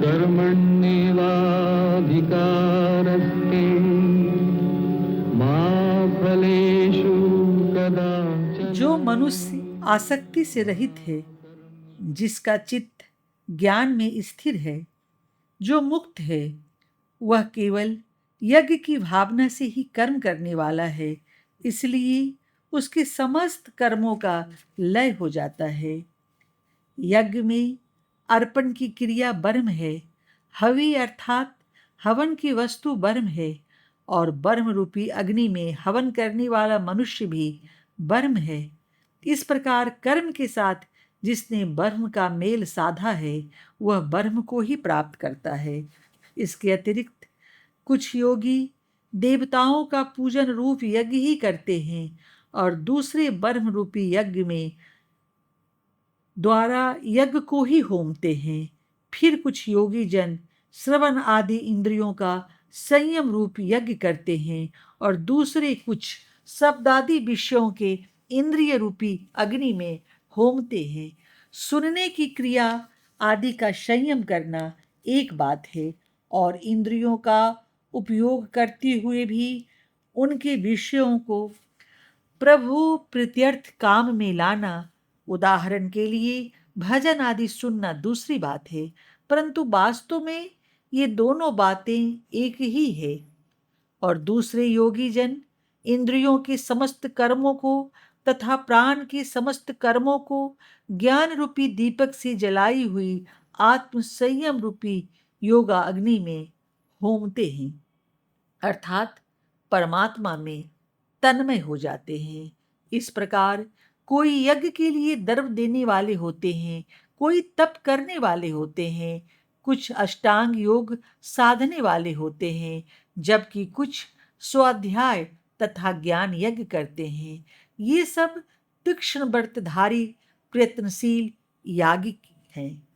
कर्मण्येवाधिकारस्ते मा फलेषु कदाचन। जो मनुष्य आसक्ति से रहित है, जिसका चित्त ज्ञान में स्थिर है, जो मुक्त है, वह केवल यज्ञ की भावना से ही कर्म करने वाला है, इसलिए उसके समस्त कर्मों का लय हो जाता है। यज्ञ में अर्पण की क्रिया ब्रह्म है, हवि अर्थात हवन की वस्तु ब्रह्म है, और ब्रह्म रूपी अग्नि में हवन करने वाला मनुष्य भी ब्रह्म है। इस प्रकार कर्म के साथ जिसने ब्रह्म का मेल साधा है, वह ब्रह्म को ही प्राप्त करता है। इसके अतिरिक्त कुछ योगी देवताओं का पूजन रूप यज्ञ ही करते हैं और दूसरे ब्रह्म रूपी यज्ञ में द्वारा यज्ञ को ही होमते हैं। फिर कुछ योगी जन श्रवण आदि इंद्रियों का संयम रूप यज्ञ करते हैं और दूसरे कुछ शब्दादि विषयों के इंद्रिय रूपी अग्नि में होमते हैं। सुनने की क्रिया आदि का संयम करना एक बात है, और इंद्रियों का उपयोग करते हुए भी उनके विषयों को प्रभु प्रीत्यर्थ काम में लाना, उदाहरण के लिए भजन आदि सुनना, दूसरी बात है। परंतु वास्तव में ये दोनों बातें एक ही है। और दूसरे योगी जन इंद्रियों के समस्त कर्मों को तथा प्राण के समस्त कर्मों को ज्ञान रूपी दीपक से जलाई हुई आत्म संयम रूपी योगा अग्नि में होमते हैं, अर्थात परमात्मा में तन्मय हो जाते हैं। इस प्रकार कोई यज्ञ के लिए द्रव्य देने वाले होते हैं, कोई तप करने वाले होते हैं, कुछ अष्टांग योग साधने वाले होते हैं, जबकि कुछ स्वाध्याय तथा ज्ञान यज्ञ करते हैं। ये सब तीक्ष्ण व्रतधारी प्रयत्नशील यागिक हैं।